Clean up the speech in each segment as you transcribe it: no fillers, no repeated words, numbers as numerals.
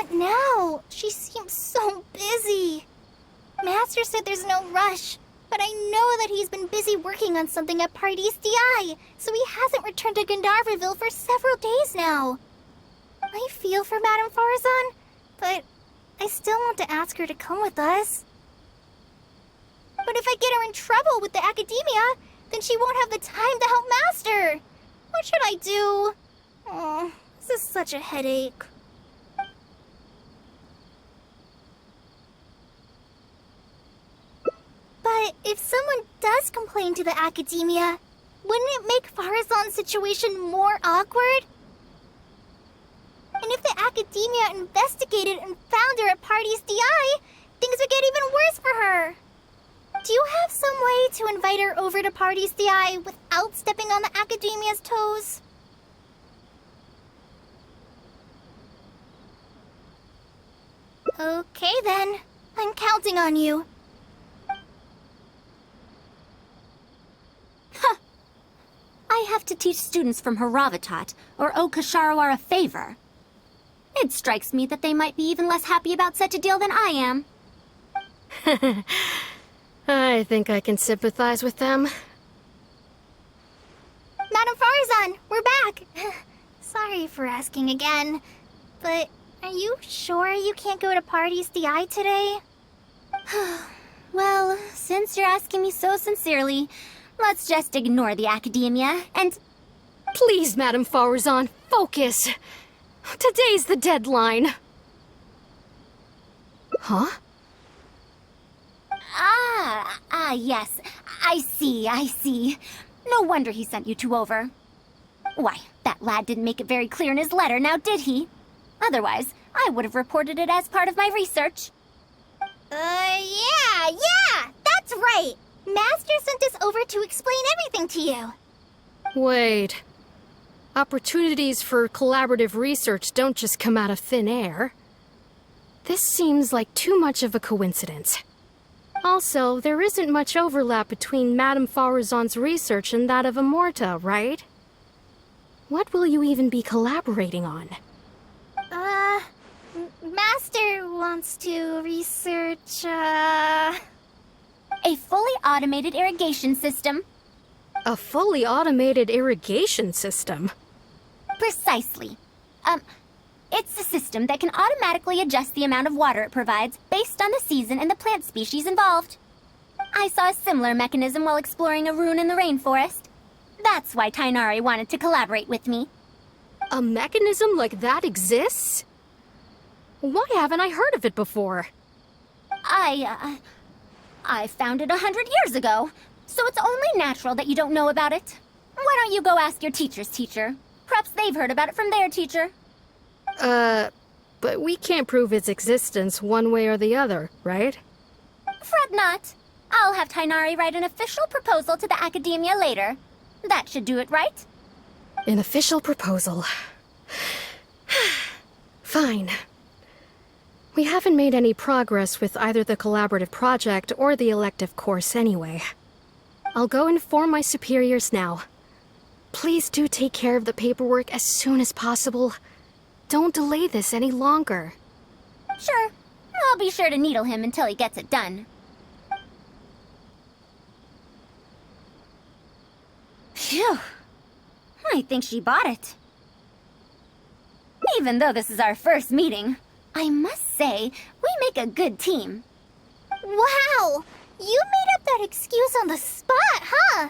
What now? She seems so busy. Master said there's no rush, but I know that he's been busy working on something at Parties DI, so he hasn't returned to Gandharvaville for several days now. I feel for Madame Faruzan, but I still want to ask her to come with us. But if I get her in trouble with the academia, then she won't have the time to help Master. What should I do? Oh, this is such a headache. But if someone does complain to the academia, wouldn't it make Faruzan's situation more awkward? And if the academia investigated and found her at Parties DI, things would get even worse for her. Do you have some way to invite her over to Parties DI without stepping on the academia's toes? Okay then, I'm counting on you. Huh. I have to teach students from Haravatat or Okasharawar a favor. It strikes me that they might be even less happy about such a deal than I am. I think I can sympathize with them. Madame Faruzan, we're back! Sorry for asking again, but are you sure you can't go to Parties DI today? Well, since you're asking me so sincerely, let's just ignore the academia and... Please, Madame Faruzan, focus! Today's the deadline. Huh? Yes. I see. No wonder he sent you two over. Why, that lad didn't make it very clear in his letter, now did he? Otherwise, I would have reported it as part of my research. Yeah, that's right! Master sent us over to explain everything to you. Wait. Opportunities for collaborative research don't just come out of thin air. This seems like too much of a coincidence. Also, there isn't much overlap between Madame Faruzan's research and that of Amorta, right? What will you even be collaborating on? Master wants to research, A fully automated irrigation system. A fully automated irrigation system? Precisely. It's a system that can automatically adjust the amount of water it provides based on the season and the plant species involved. I saw a similar mechanism while exploring a rune in the rainforest. That's why Tainari wanted to collaborate with me. A mechanism like that exists? Why haven't I heard of it before? I found it 100 years ago, so it's only natural that you don't know about it. Why don't you go ask your teacher's teacher? Perhaps they've heard about it from their teacher. But we can't prove its existence one way or the other, right? Fret not. I'll have Tainari write an official proposal to the academia later. That should do it, right? An official proposal. Fine. We haven't made any progress with either the collaborative project or the elective course anyway. I'll go inform my superiors now. Please do take care of the paperwork as soon as possible. Don't delay this any longer. Sure. I'll be sure to needle him until he gets it done. Phew. I think she bought it. Even though this is our first meeting, I must say, we make a good team. Wow! You made up that excuse on the spot, huh?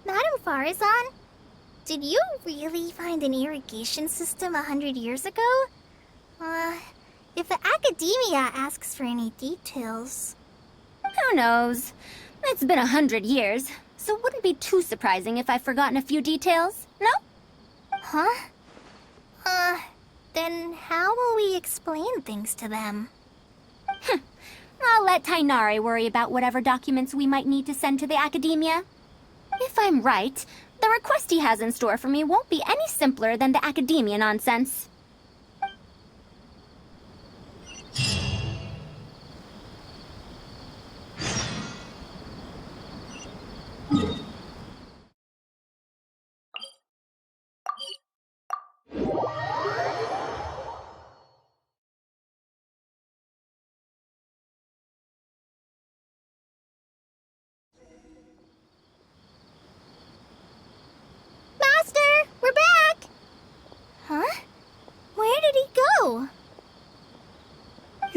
Madame Faruzan, did you really find an irrigation system 100 years ago? If the academia asks for any details... Who knows? It's been 100 years, so it wouldn't be too surprising if I've forgotten a few details, no? Huh? Then how will we explain things to them? I'll let Tainari worry about whatever documents we might need to send to the academia. If I'm right, the request he has in store for me won't be any simpler than the academia nonsense.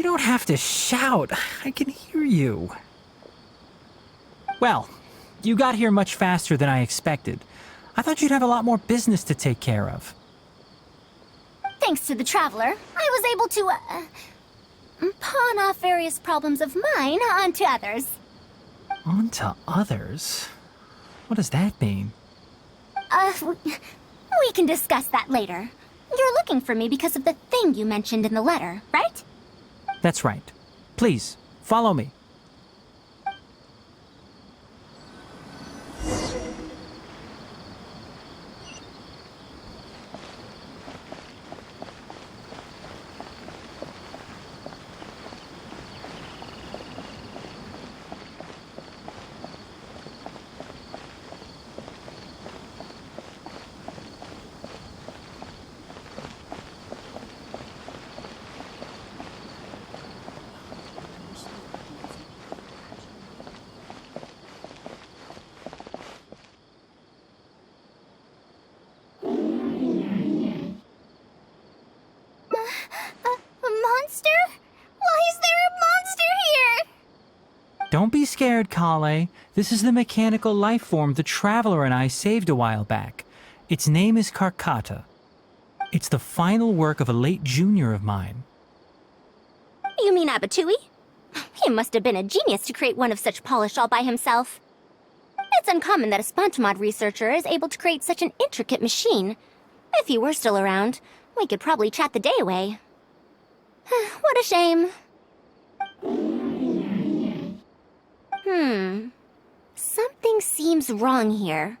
You don't have to shout. I can hear you. Well, you got here much faster than I expected. I thought you'd have a lot more business to take care of. Thanks to the Traveler, I was able to, pawn off various problems of mine onto others. Onto others? What does that mean? We can discuss that later. You're looking for me because of the thing you mentioned in the letter, right? That's right. Please, follow me. Don't be scared, Kale. This is the mechanical life form the Traveler and I saved a while back. Its name is Karkata. It's the final work of a late junior of mine. You mean Abatui? He must have been a genius to create one of such polish all by himself. It's uncommon that a Spontamod researcher is able to create such an intricate machine. If he were still around, we could probably chat the day away. What a shame. Something seems wrong here.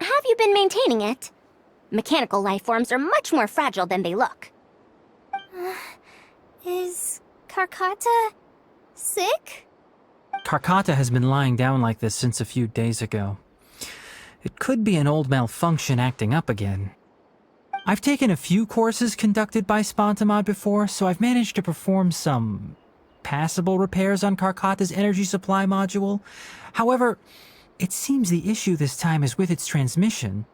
Have you been maintaining it? Mechanical life forms are much more fragile than they look. Is Karkata sick? Karkata has been lying down like this since a few days ago. It could be an old malfunction acting up again. I've taken a few courses conducted by Spontamod before, so I've managed to perform some passable repairs on Karkata's energy supply module. However, it seems the issue this time is with its transmission.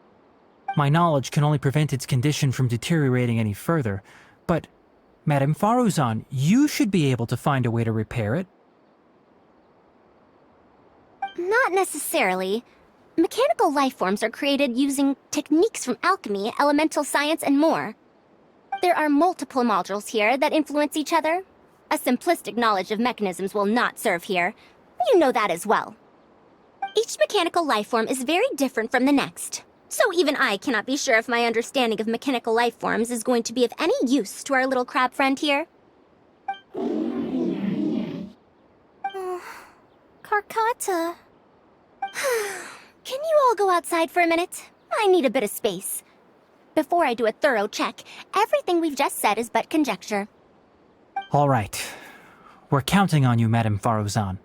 My knowledge can only prevent its condition from deteriorating any further, but Madame Faruzan, you should be able to find a way to repair it. Not necessarily. Mechanical life forms are created using techniques from alchemy, elemental science, and more. There are multiple modules here that influence each other. A simplistic knowledge of mechanisms will not serve here. You know that as well. Each mechanical life form is very different from the next. So even I cannot be sure if my understanding of mechanical life forms is going to be of any use to our little crab friend here. Karkata. Can you all go outside for a minute? I need a bit of space. Before I do a thorough check, everything we've just said is but conjecture. All right. We're counting on you, Madame Faruzan.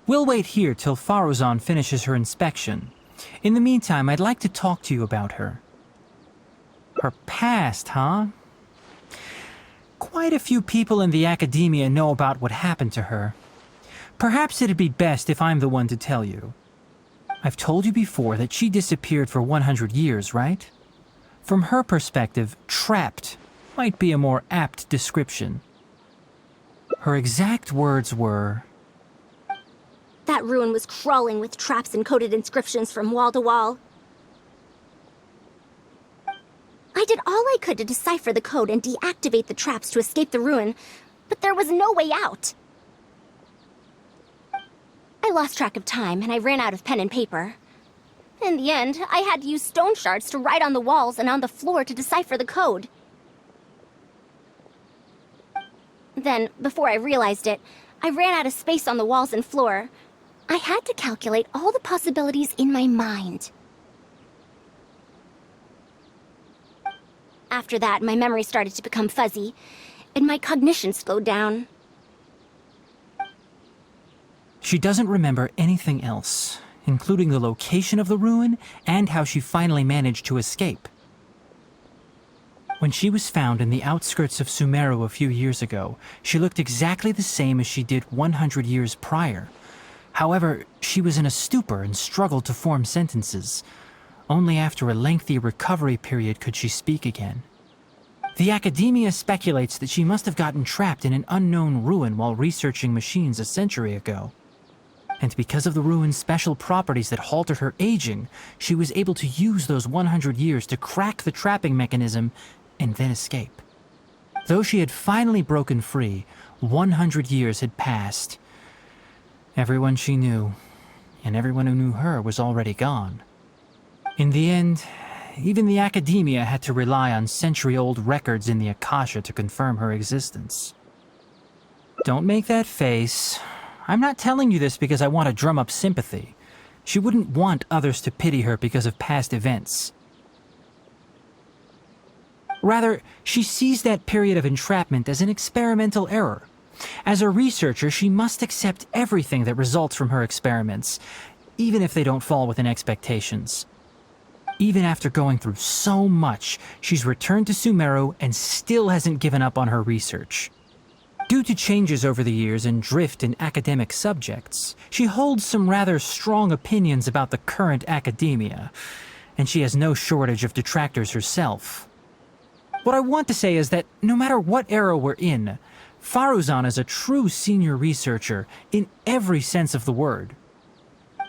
We'll wait here till Faruzan finishes her inspection. In the meantime, I'd like to talk to you about her. Her past, huh? Quite a few people in the academia know about what happened to her. Perhaps it'd be best if I'm the one to tell you. I've told you before that she disappeared for 100 years, right? From her perspective, trapped might be a more apt description. Her exact words were, That ruin was crawling with traps and coded inscriptions from wall to wall. I did all I could to decipher the code and deactivate the traps to escape the ruin, but there was no way out. I lost track of time and I ran out of pen and paper. In the end, I had to use stone shards to write on the walls and on the floor to decipher the code. Then, before I realized it, I ran out of space on the walls and floor. I had to calculate all the possibilities in my mind. After that, my memory started to become fuzzy, and my cognition slowed down. she doesn't remember anything else, including the location of the ruin and how she finally managed to escape. When she was found in the outskirts of Sumeru a few years ago, she looked exactly the same as she did 100 years prior. However, she was in a stupor and struggled to form sentences. Only after a lengthy recovery period could she speak again. The academia speculates that she must have gotten trapped in an unknown ruin while researching machines a century ago. And because of the ruin's special properties that halted her aging, she was able to use those 100 years to crack the trapping mechanism and then escape. Though she had finally broken free, 100 years had passed. Everyone she knew, and everyone who knew her, was already gone. In the end, even the academia had to rely on century-old records in the Akasha to confirm her existence. Don't make that face. I'm not telling you this because I want to drum up sympathy. She wouldn't want others to pity her because of past events. Rather, she sees that period of entrapment as an experimental error. As a researcher, she must accept everything that results from her experiments, even if they don't fall within expectations. Even after going through so much, she's returned to Sumeru and still hasn't given up on her research. Due to changes over the years and drift in academic subjects, she holds some rather strong opinions about the current academia, and she has no shortage of detractors herself. What I want to say is that no matter what era we're in, Faruzan is a true senior researcher in every sense of the word.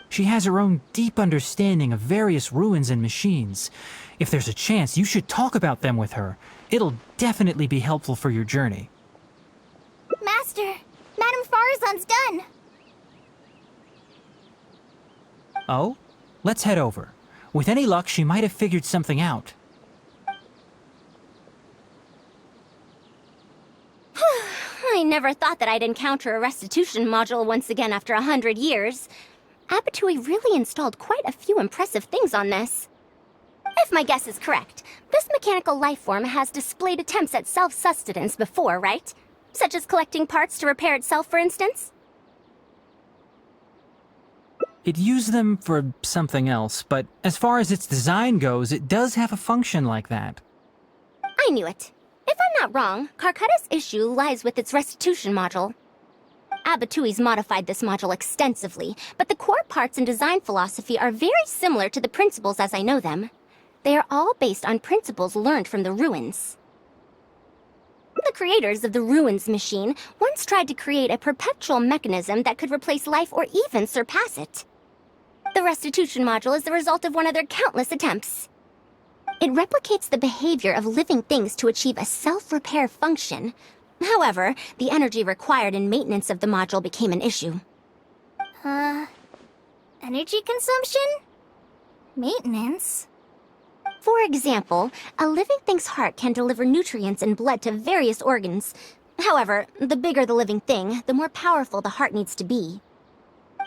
She has her own deep understanding of various ruins and machines. If there's a chance, you should talk about them with her. It'll definitely be helpful for your journey. Master, Madame Faruzan's done. Oh? Let's head over. With any luck, she might have figured something out. I never thought that I'd encounter a restitution module once again after 100 years. Abatui really installed quite a few impressive things on this. If my guess is correct, this mechanical life form has displayed attempts at self-sustenance before, right? Such as collecting parts to repair itself, for instance? It used them for something else, but as far as its design goes, it does have a function like that. I knew it. If I'm not wrong, Carcata's issue lies with its restitution module. Abatui's modified this module extensively, but the core parts and design philosophy are very similar to the principles as I know them. They are all based on principles learned from the ruins. The creators of the ruins machine once tried to create a perpetual mechanism that could replace life or even surpass it. The restitution module is the result of one of their countless attempts. It replicates the behavior of living things to achieve a self-repair function. However, the energy required in maintenance of the module became an issue. Energy consumption? Maintenance? For example, a living thing's heart can deliver nutrients and blood to various organs. However, the bigger the living thing, the more powerful the heart needs to be.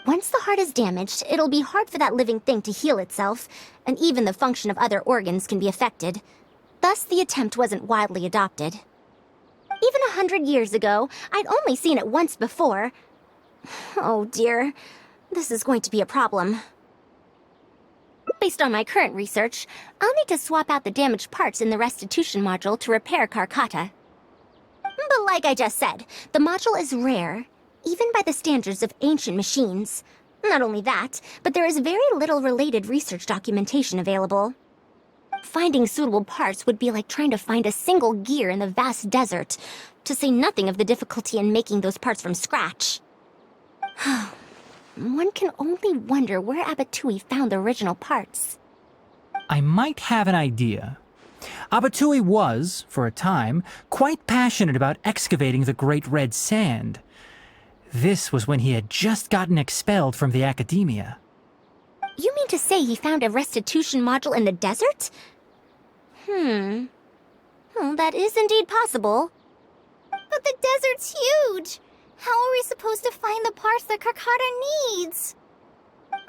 Once the heart is damaged, it'll be hard for that living thing to heal itself, and even the function of other organs can be affected. Thus, the attempt wasn't widely adopted. Even 100 years ago, I'd only seen it once before. Oh dear, this is going to be a problem. Based on my current research, I'll need to swap out the damaged parts in the restitution module to repair Carcata. But like I just said, the module is rare, even by the standards of ancient machines. Not only that, but there is very little related research documentation available. Finding suitable parts would be like trying to find a single gear in the vast desert, to say nothing of the difficulty in making those parts from scratch. One can only wonder where Abatui found the original parts. I might have an idea. Abatui was, for a time, quite passionate about excavating the Great Red Sand. This was when he had just gotten expelled from the academia. You mean to say he found a restitution module in the desert? Well, that is indeed possible. But the desert's huge! How are we supposed to find the parts that Carcata needs?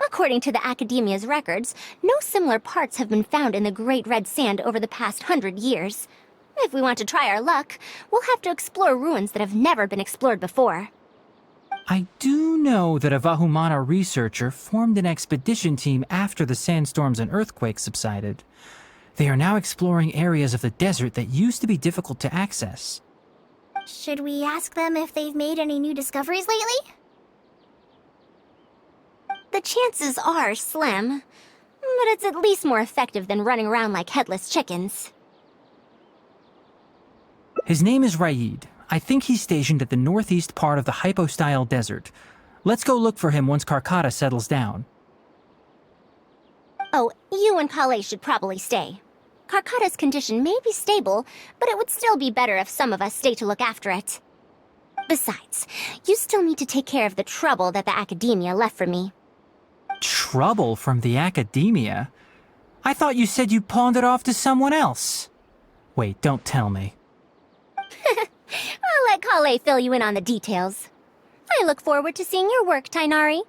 According to the Academia's records, no similar parts have been found in the Great Red Sand over the past 100 years. If we want to try our luck, we'll have to explore ruins that have never been explored before. I do know that a Vahumana researcher formed an expedition team after the sandstorms and earthquakes subsided. They are now exploring areas of the desert that used to be difficult to access. Should we ask them if they've made any new discoveries lately? The chances are slim, but it's at least more effective than running around like headless chickens. His name is Raid. I think he's stationed at the northeast part of the Hypostyle Desert. Let's go look for him once Karkata settles down. Oh, you and Kale should probably stay. Karkata's condition may be stable, but it would still be better if some of us stay to look after it. Besides, you still need to take care of the trouble that the Academia left for me. Trouble from the Academia? I thought you said you pawned it off to someone else. Wait, don't tell me. I'll let Kale fill you in on the details. I look forward to seeing your work, Tainari.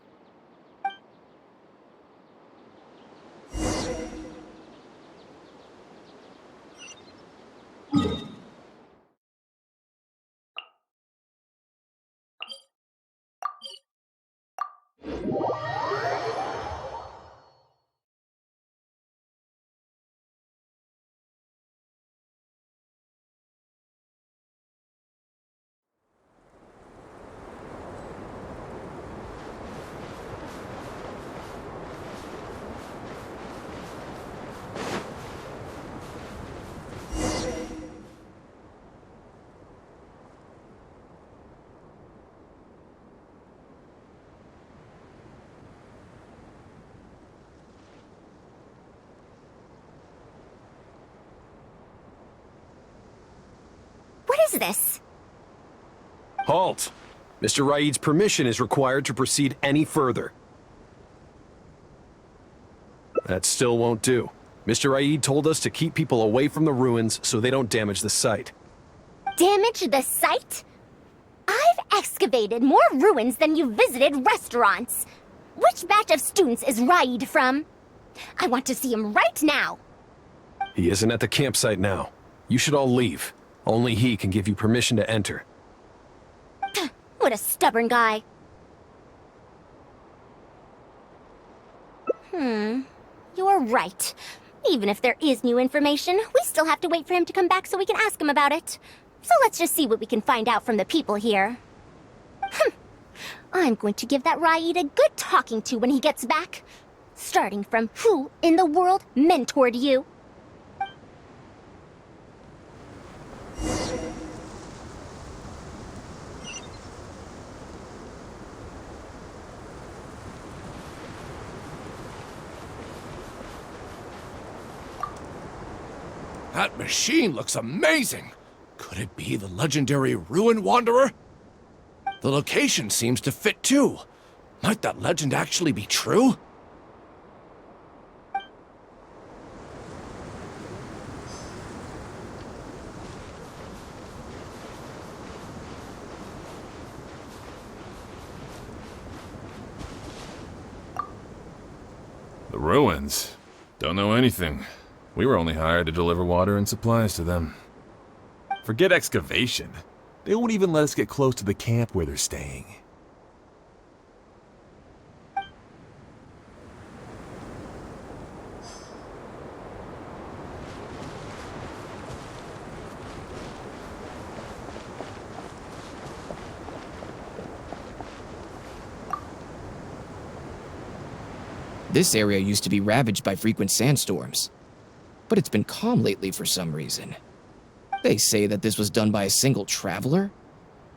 What is this? Halt! Mr. Raid's permission is required to proceed any further. That still won't do. Mr. Raid told us to keep people away from the ruins so they don't damage the site. Damage the site? I've excavated more ruins than you've visited restaurants. Which batch of students is Raid from? I want to see him right now. He isn't at the campsite now. You should all leave. Only he can give you permission to enter. What a stubborn guy. You're right. Even if there is new information, we still have to wait for him to come back so we can ask him about it. So let's just see what we can find out from the people here. I'm going to give that Raid a good talking to when he gets back. Starting from who in the world mentored you? That machine looks amazing! Could it be the legendary Ruin Wanderer? The location seems to fit too. Might that legend actually be true? The ruins? Don't know anything. We were only hired to deliver water and supplies to them. Forget excavation. They won't even let us get close to the camp where they're staying. This area used to be ravaged by frequent sandstorms, but it's been calm lately for some reason. They say that this was done by a single traveler?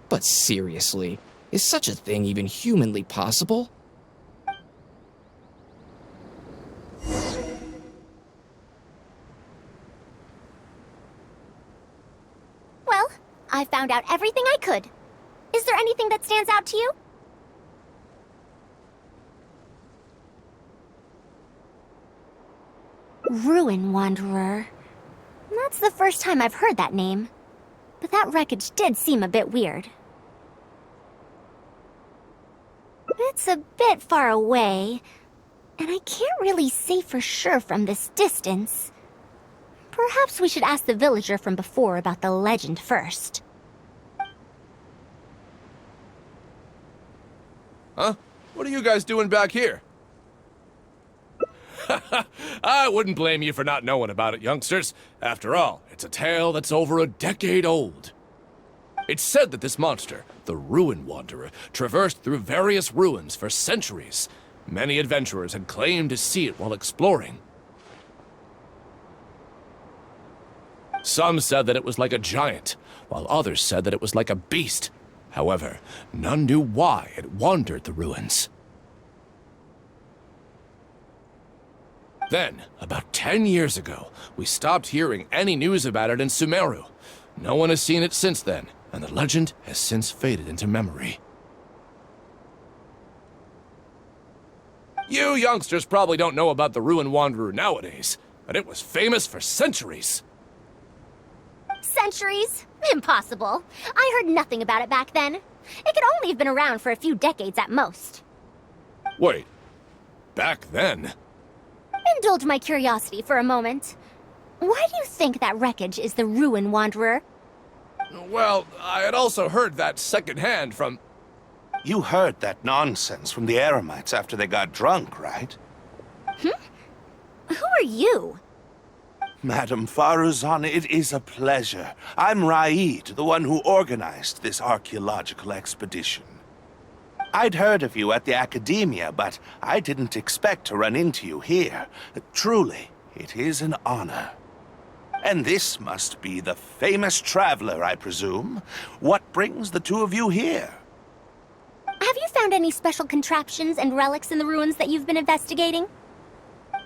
But seriously, is such a thing even humanly possible? Well, I found out everything I could. Is there anything that stands out to you? Ruin Wanderer. That's the first time I've heard that name. But that wreckage did seem a bit weird. It's a bit far away, and I can't really say for sure from this distance. Perhaps we should ask the villager from before about the legend first. Huh? What are you guys doing back here? I wouldn't blame you for not knowing about it, youngsters. After all, it's a tale that's over a decade old. It's said that this monster, the Ruin Wanderer, traversed through various ruins for centuries. Many adventurers had claimed to see it while exploring. Some said that it was like a giant, while others said that it was like a beast. However, none knew why it wandered the ruins. Then, about 10 years ago, we stopped hearing any news about it in Sumeru. No one has seen it since then, and the legend has since faded into memory. You youngsters probably don't know about the Ruin Wanderer nowadays, but it was famous for centuries. Centuries? Impossible. I heard nothing about it back then. It could only have been around for a few decades at most. Wait, back then? Indulge my curiosity for a moment. Why do you think that wreckage is the Ruin Wanderer? Well, I had also heard that secondhand from... You heard that nonsense from the Eremites after they got drunk, right? Who are you? Madam Faruzan, it is a pleasure. I'm Raid, the one who organized this archaeological expedition. I'd heard of you at the Academia, but I didn't expect to run into you here. Truly, it is an honor. And this must be the famous traveler, I presume. What brings the two of you here? Have you found any special contraptions and relics in the ruins that you've been investigating?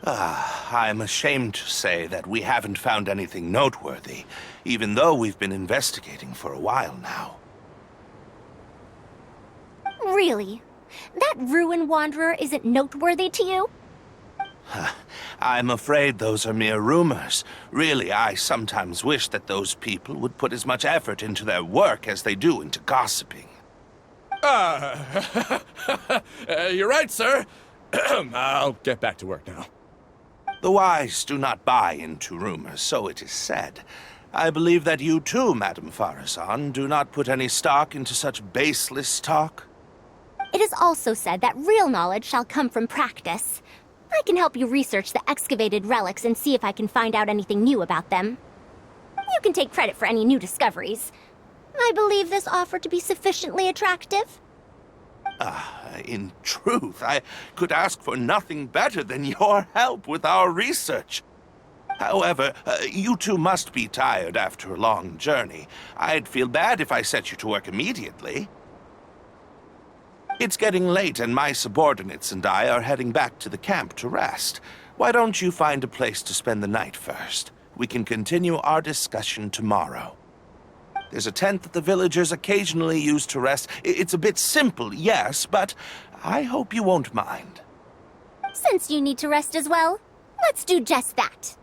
I'm ashamed to say that we haven't found anything noteworthy, even though we've been investigating for a while now. Really? That Ruin Wanderer isn't noteworthy to you? I'm afraid those are mere rumors. Really, I sometimes wish that those people would put as much effort into their work as they do into gossiping. You're right, sir. I'll get back to work now. The wise do not buy into rumors, so it is said. I believe that you too, Madam Faruzan, do not put any stock into such baseless talk. It is also said that real knowledge shall come from practice. I can help you research the excavated relics and see if I can find out anything new about them. You can take credit for any new discoveries. I believe this offer to be sufficiently attractive. In truth, I could ask for nothing better than your help with our research. However, you two must be tired after a long journey. I'd feel bad if I set you to work immediately. It's getting late, and my subordinates and I are heading back to the camp to rest. Why don't you find a place to spend the night first? We can continue our discussion tomorrow. There's a tent that the villagers occasionally use to rest. It's a bit simple, yes, but I hope you won't mind. Since you need to rest as well, let's do just that.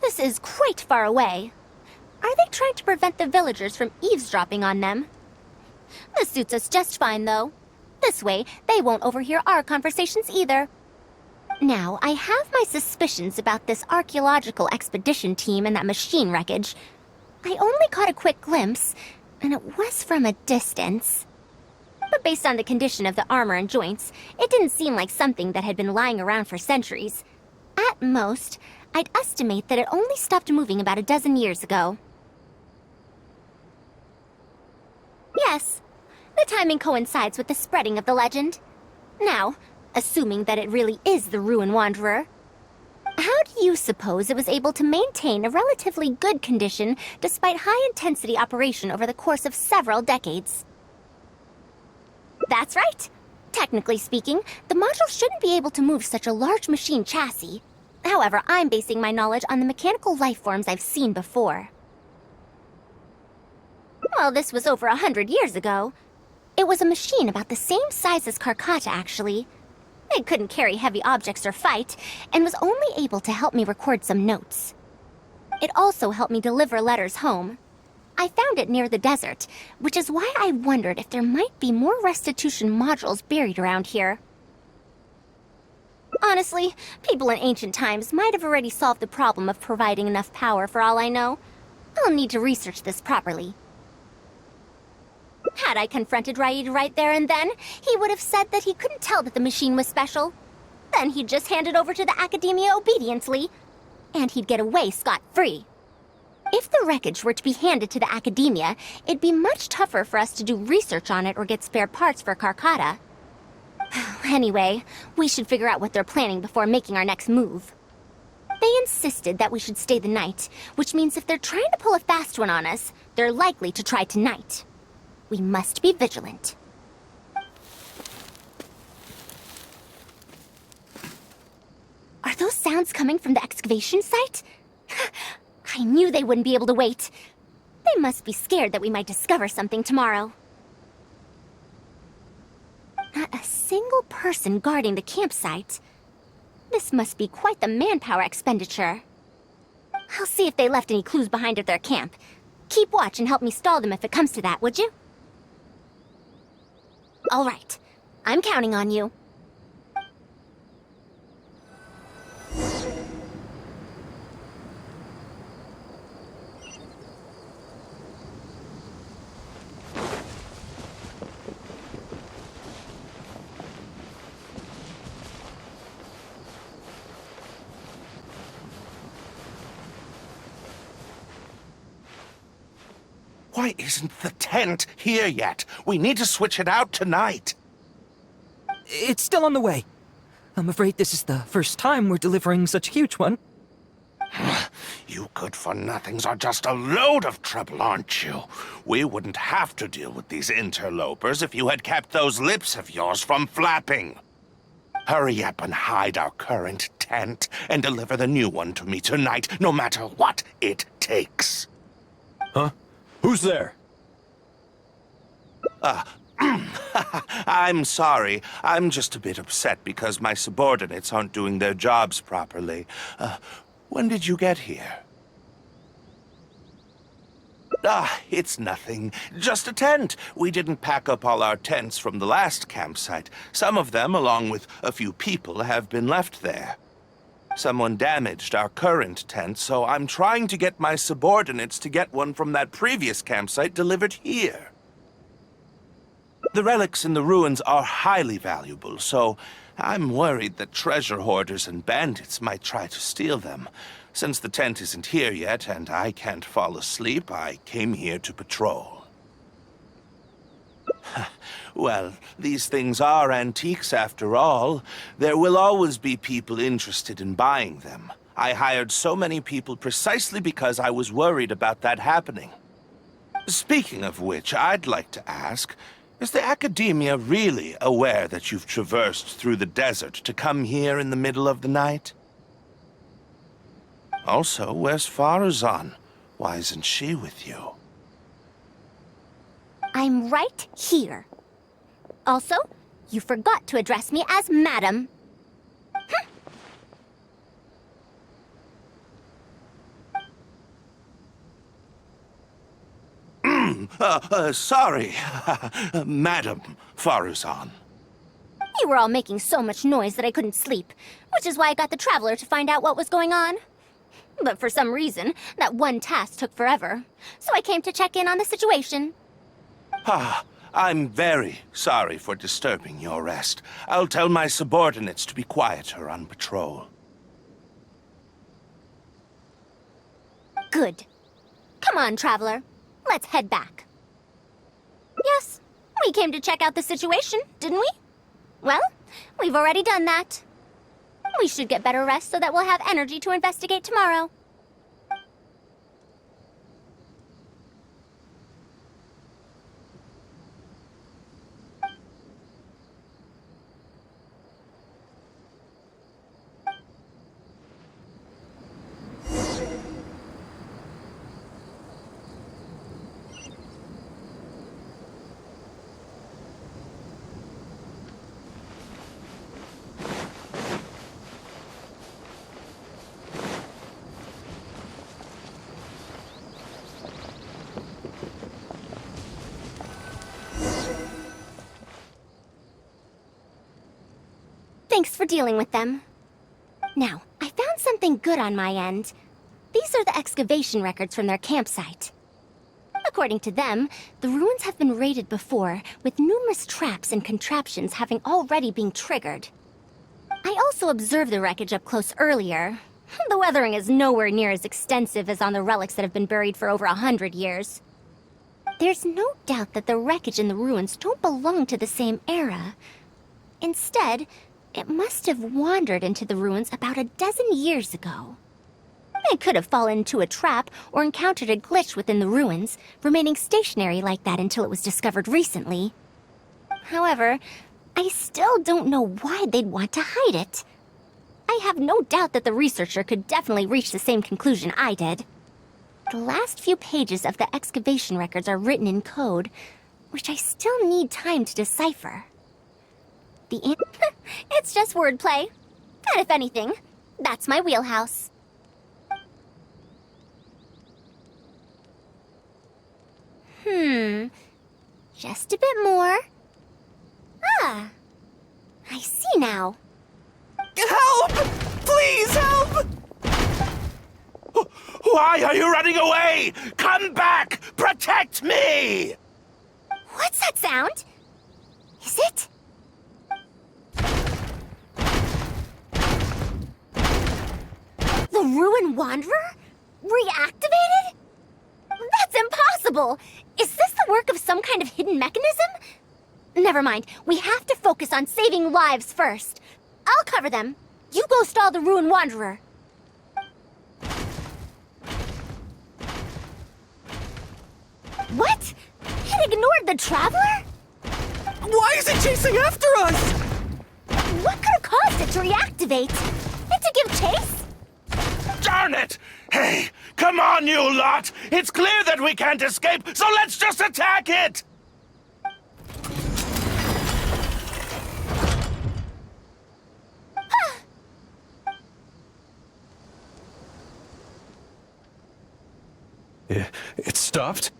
This is quite far away. Are they trying to prevent the villagers from eavesdropping on them? This suits us just fine, though. This way, they won't overhear our conversations either. Now, I have my suspicions about this archaeological expedition team and that machine wreckage. I only caught a quick glimpse, and it was from a distance. But based on the condition of the armor and joints, it didn't seem like something that had been lying around for centuries. At most, I'd estimate that it only stopped moving about a dozen years ago. Yes, the timing coincides with the spreading of the legend. Now, assuming that it really is the Ruin Wanderer, how do you suppose it was able to maintain a relatively good condition despite high-intensity operation over the course of several decades? That's right. Technically speaking, the module shouldn't be able to move such a large machine chassis. However, I'm basing my knowledge on the mechanical life forms I've seen before. Well, this was over 100 years ago. It was a machine about the same size as Carcata, actually. It couldn't carry heavy objects or fight, and was only able to help me record some notes. It also helped me deliver letters home. I found it near the desert, which is why I wondered if there might be more restitution modules buried around here. Honestly, people in ancient times might have already solved the problem of providing enough power for all I know. I'll need to research this properly. Had I confronted Raid right there and then, he would have said that he couldn't tell that the machine was special. Then he'd just hand it over to the Academia obediently, and he'd get away scot-free. If the wreckage were to be handed to the Academia, it'd be much tougher for us to do research on it or get spare parts for Carcata. Anyway, we should figure out what they're planning before making our next move. They insisted that we should stay the night, which means if they're trying to pull a fast one on us, they're likely to try tonight. We must be vigilant. Are those sounds coming from the excavation site? I knew they wouldn't be able to wait. They must be scared that we might discover something tomorrow. Not a single person guarding the campsite. This must be quite the manpower expenditure. I'll see if they left any clues behind at their camp. Keep watch and help me stall them if it comes to that, would you? All right. I'm counting on you. Why isn't the tent here yet? We need to switch it out tonight. It's still on the way. I'm afraid this is the first time we're delivering such a huge one. You good-for-nothings are just a load of trouble, aren't you? We wouldn't have to deal with these interlopers if you had kept those lips of yours from flapping. Hurry up and hide our current tent and deliver the new one to me tonight, no matter what it takes. Huh? Who's there? I'm sorry. I'm just a bit upset because my subordinates aren't doing their jobs properly. When did you get here? It's nothing. Just a tent. We didn't pack up all our tents from the last campsite. Some of them, along with a few people, have been left there. Someone damaged our current tent, so I'm trying to get my subordinates to get one from that previous campsite delivered here. The relics in the ruins are highly valuable, so I'm worried that treasure hoarders and bandits might try to steal them. Since the tent isn't here yet and I can't fall asleep, I came here to patrol. Well, these things are antiques after all. There will always be people interested in buying them. I hired so many people precisely because I was worried about that happening. Speaking of which, I'd like to ask, is the Academia really aware that you've traversed through the desert to come here in the middle of the night? Also, where's Faruzan? Why isn't she with you? I'm right here. Also, you forgot to address me as Madam. Sorry, Madam Faruzan. You were all making so much noise that I couldn't sleep, which is why I got the Traveler to find out what was going on. But for some reason, that one task took forever, so I came to check in on the situation. I'm very sorry for disturbing your rest. I'll tell my subordinates to be quieter on patrol. Good. Come on, Traveler. Let's head back. Yes, we came to check out the situation, didn't we? Well, we've already done that. We should get better rest so that we'll have energy to investigate tomorrow. Thanks for dealing with them. Now, I found something good on my end. These are the excavation records from their campsite. According to them, the ruins have been raided before, with numerous traps and contraptions having already been triggered. I also observed the wreckage up close earlier. The weathering is nowhere near as extensive as on the relics that have been buried for over 100 years. There's no doubt that the wreckage and the ruins don't belong to the same era. Instead, it must have wandered into the ruins about a dozen years ago. It could have fallen into a trap or encountered a glitch within the ruins, remaining stationary like that until it was discovered recently. However, I still don't know why they'd want to hide it. I have no doubt that the researcher could definitely reach the same conclusion I did. The last few pages of the excavation records are written in code, which I still need time to decipher. It's just wordplay. And if anything, that's my wheelhouse. Just a bit more. Ah, I see now. Help! Please help! Why are you running away? Come back! Protect me! What's that sound? Is it? The Ruin Wanderer? Reactivated? That's impossible! Is this the work of some kind of hidden mechanism? Never mind. We have to focus on saving lives first. I'll cover them. You go stall the Ruin Wanderer. What? It ignored the Traveler? Why is it chasing after us? What could have caused it to reactivate? It to give chase? Darn it! Hey, come on, you lot! It's clear that we can't escape, so let's just attack it! It stopped?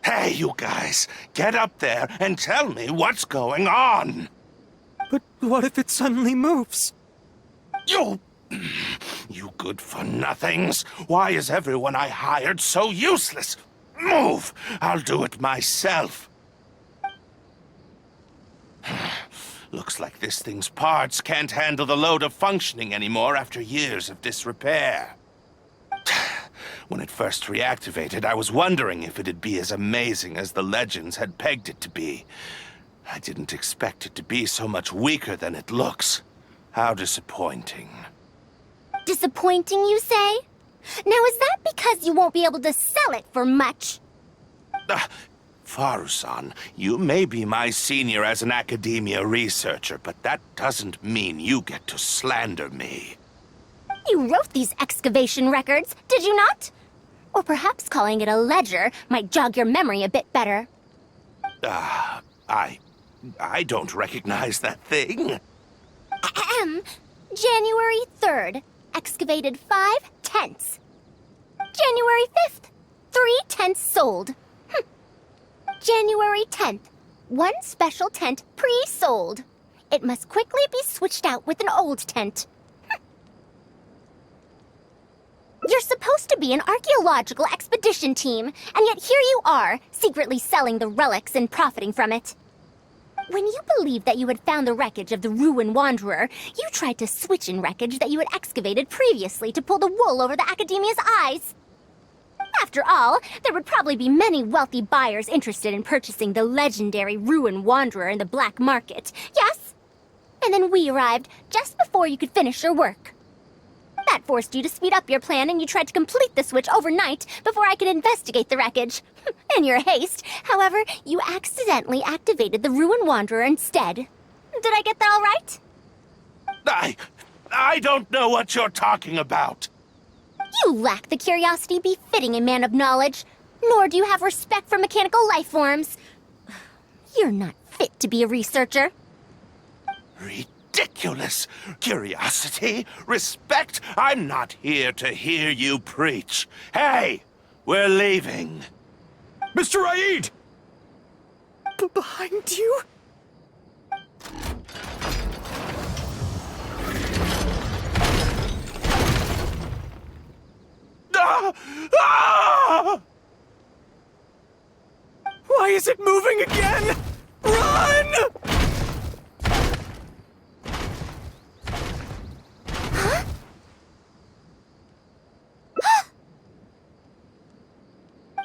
Hey, you guys, get up there and tell me what's going on! But what if it suddenly moves? You good-for-nothings! Why is everyone I hired so useless? Move! I'll do it myself. Looks like this thing's parts can't handle the load of functioning anymore after years of disrepair. When it first reactivated, I was wondering if it'd be as amazing as the legends had pegged it to be. I didn't expect it to be so much weaker than it looks. How disappointing. Disappointing, you say? Now, is that because you won't be able to sell it for much? Faruzan, you may be my senior as an academia researcher, but that doesn't mean you get to slander me. You wrote these excavation records, did you not? Or perhaps calling it a ledger might jog your memory a bit better. I don't recognize that thing. January 3rd, excavated 5 tents. January 5th, 3 tents sold. January 10th, 1 special tent pre-sold. It must quickly be switched out with an old tent. You're supposed to be an archaeological expedition team, and yet here you are, secretly selling the relics and profiting from it. When you believed that you had found the wreckage of the Ruin Wanderer, you tried to switch in wreckage that you had excavated previously to pull the wool over the Academia's eyes. After all, there would probably be many wealthy buyers interested in purchasing the legendary Ruin Wanderer in the black market, yes? And then we arrived just before you could finish your work. That forced you to speed up your plan, and you tried to complete the switch overnight before I could investigate the wreckage. In your haste, however, you accidentally activated the Ruin Wanderer instead. Did I get that all right? I don't know what you're talking about. You lack the curiosity befitting a man of knowledge, nor do you have respect for mechanical life forms. You're not fit to be a researcher. Ridiculous. Curiosity? Respect? I'm not here to hear you preach. Hey, we're leaving. Mr. Aid! Behind you? Ah! Ah! Why is it moving again? Run!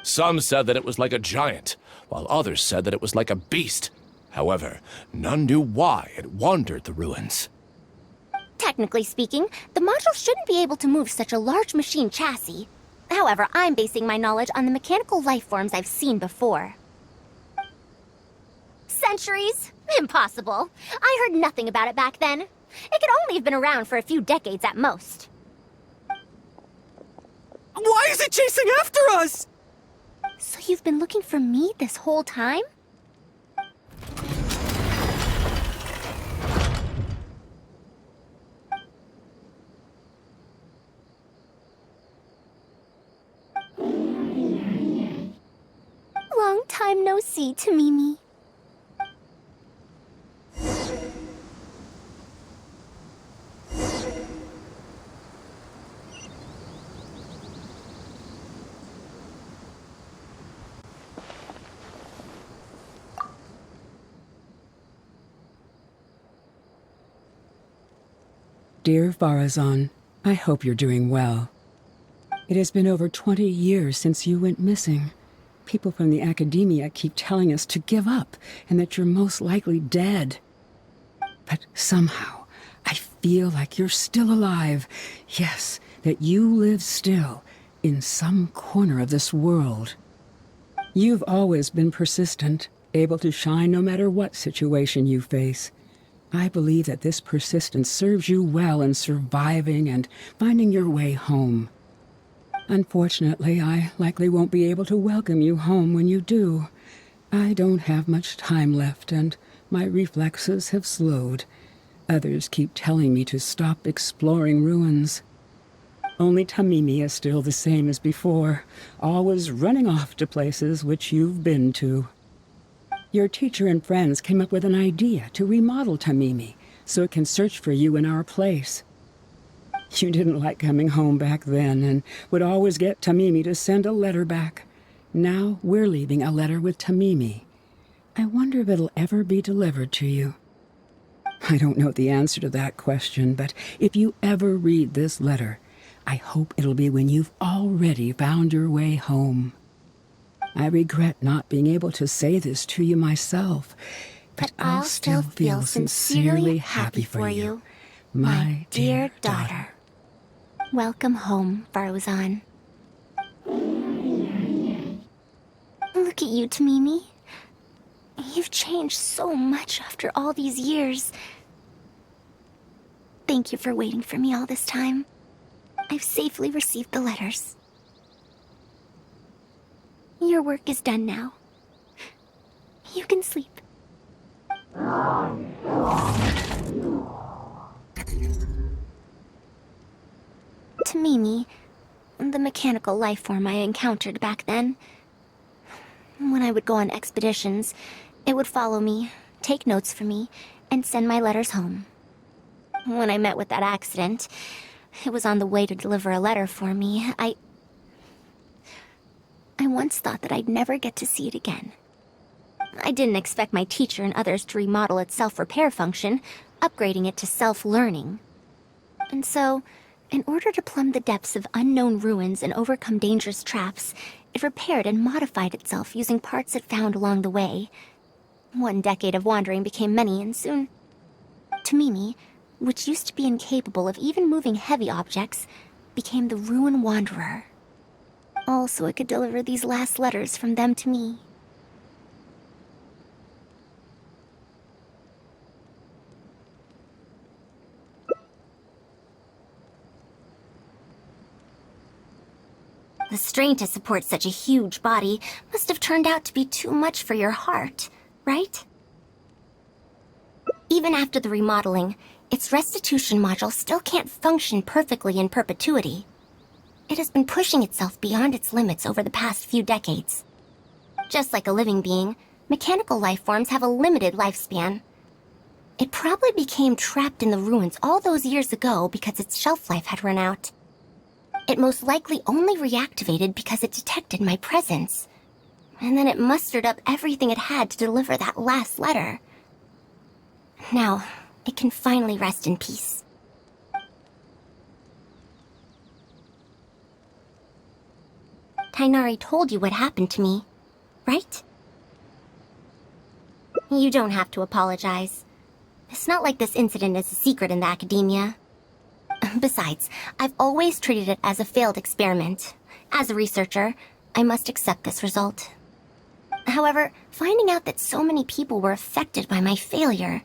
Some said that it was like a giant, while others said that it was like a beast. However, none knew why it wandered the ruins. Technically speaking, the module shouldn't be able to move such a large machine chassis. However, I'm basing my knowledge on the mechanical life forms I've seen before. Centuries? Impossible. I heard nothing about it back then. It could only have been around for a few decades at most. Why is it chasing after us? So you've been looking for me this whole time? Long time no see, Tamimi. Dear Faruzan, I hope you're doing well. It has been over 20 years since you went missing. People from the academia keep telling us to give up and that you're most likely dead. But somehow, I feel like you're still alive. Yes, that you live still in some corner of this world. You've always been persistent, able to shine no matter what situation you face. I believe that this persistence serves you well in surviving and finding your way home. Unfortunately, I likely won't be able to welcome you home when you do. I don't have much time left, and my reflexes have slowed. Others keep telling me to stop exploring ruins. Only Tamimi is still the same as before, always running off to places which you've been to. Your teacher and friends came up with an idea to remodel Tamimi, so it can search for you in our place. You didn't like coming home back then, and would always get Tamimi to send a letter back. Now we're leaving a letter with Tamimi. I wonder if it'll ever be delivered to you. I don't know the answer to that question, but if you ever read this letter, I hope it'll be when you've already found your way home. I regret not being able to say this to you myself, but I'll still feel sincerely happy for you, my dear daughter. Welcome home, Faruzan. Look at you, Tamimi. You've changed so much after all these years. Thank you for waiting for me all this time. I've safely received the letters. Your work is done now. You can sleep. Tamimi, the mechanical life form I encountered back then. When I would go on expeditions, it would follow me, take notes for me, and send my letters home. When I met with that accident, it was on the way to deliver a letter for me. I once thought that I'd never get to see it again. I didn't expect my teacher and others to remodel its self-repair function, upgrading it to self-learning. And so, in order to plumb the depths of unknown ruins and overcome dangerous traps, it repaired and modified itself using parts it found along the way. 1 decade of wandering became many, and soon, Tamimi, which used to be incapable of even moving heavy objects, became the Ruin Wanderer. All so it could deliver these last letters from them to me. The strain to support such a huge body must have turned out to be too much for your heart, right? Even after the remodeling, its restitution module still can't function perfectly in perpetuity. It has been pushing itself beyond its limits over the past few decades. Just like a living being, mechanical life forms have a limited lifespan. It probably became trapped in the ruins all those years ago because its shelf life had run out. It most likely only reactivated because it detected my presence. And then it mustered up everything it had to deliver that last letter. Now, it can finally rest in peace. Tainari told you what happened to me, right? You don't have to apologize. It's not like this incident is a secret in the academia. Besides, I've always treated it as a failed experiment. As a researcher, I must accept this result. However, finding out that so many people were affected by my failure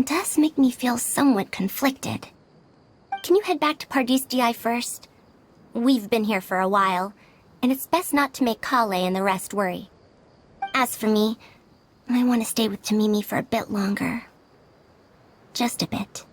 does make me feel somewhat conflicted. Can you head back to Pardistii first? We've been here for a while, and it's best not to make Kale and the rest worry. As for me, I want to stay with Tamimi for a bit longer. Just a bit.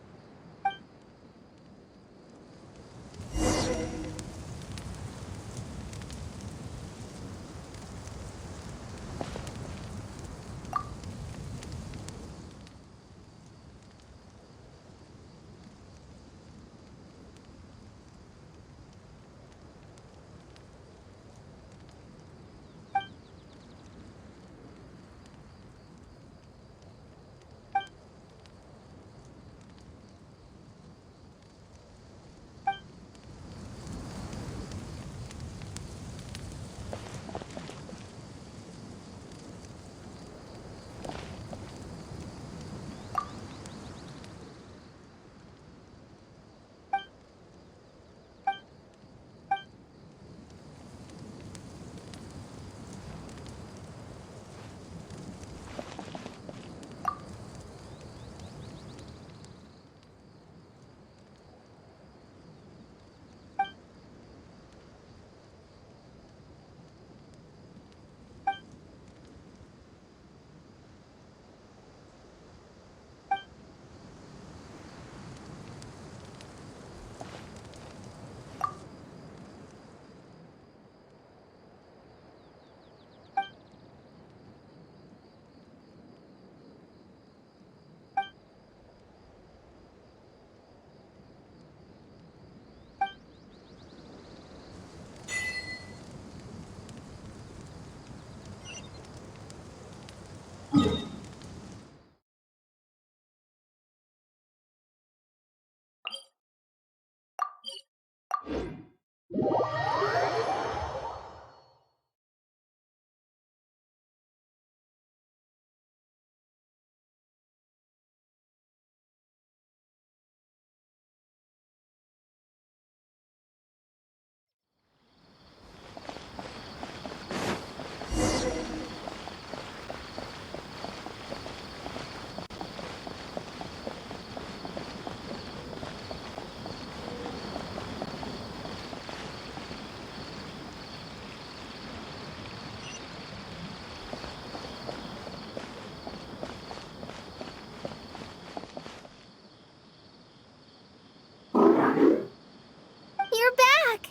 You're back!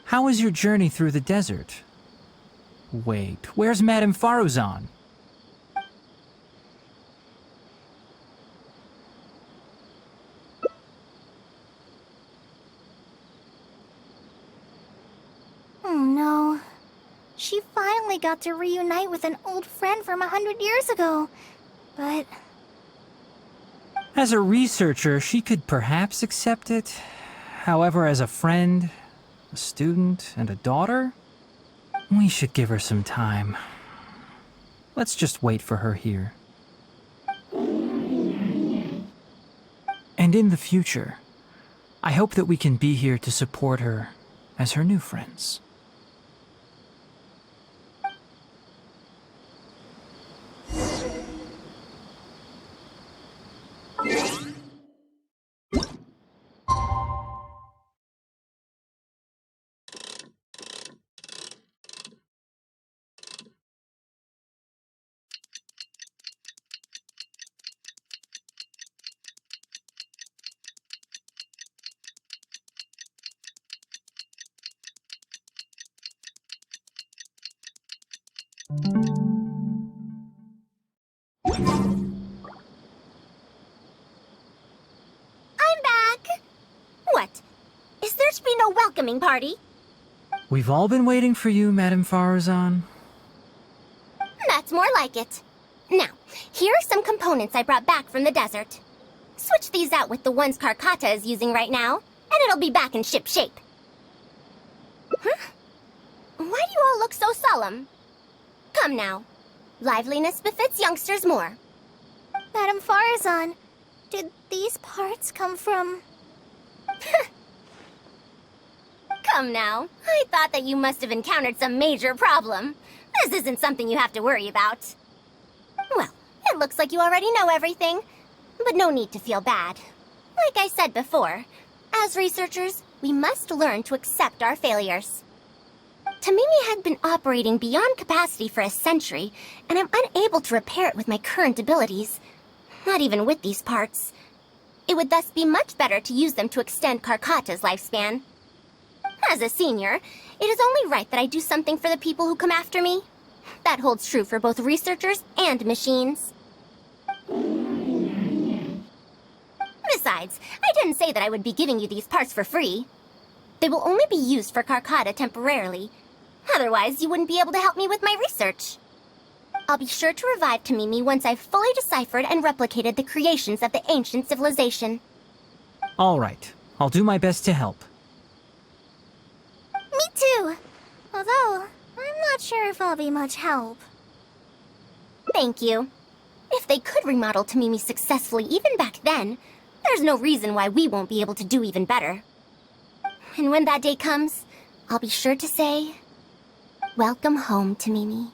How was your journey through the desert? Wait, where's Madame Faruzan? Oh no. She finally got to reunite with an old friend from 100 years ago. But As a researcher, she could perhaps accept it. However, as a friend, a student, and a daughter, we should give her some time. Let's just wait for her here. And in the future, I hope that we can be here to support her as her new friends. should be no welcoming party. We've all been waiting for you, Madame Faruzan. That's more like it. Now, here are some components I brought back from the desert. Switch these out with the ones Carcata is using right now, and it'll be back in ship shape. Huh? Why do you all look so solemn? Come now. Liveliness befits youngsters more. Madame Faruzan, did these parts come from... Come now. I thought that you must have encountered some major problem. This isn't something you have to worry about. Well, it looks like you already know everything, but no need to feel bad. Like I said before, as researchers, we must learn to accept our failures. Tamimi had been operating beyond capacity for a century, and I'm unable to repair it with my current abilities. Not even with these parts. It would thus be much better to use them to extend Carcata's lifespan. As a senior, it is only right that I do something for the people who come after me. That holds true for both researchers and machines. Besides, I didn't say that I would be giving you these parts for free. They will only be used for Carcata temporarily. Otherwise, you wouldn't be able to help me with my research. I'll be sure to revive Tamimi once I've fully deciphered and replicated the creations of the ancient civilization. All right. I'll do my best to help. Me too. Although, I'm not sure if I'll be much help. Thank you. If they could remodel Tamimi successfully even back then, there's no reason why we won't be able to do even better. And when that day comes, I'll be sure to say, welcome home, Tamimi.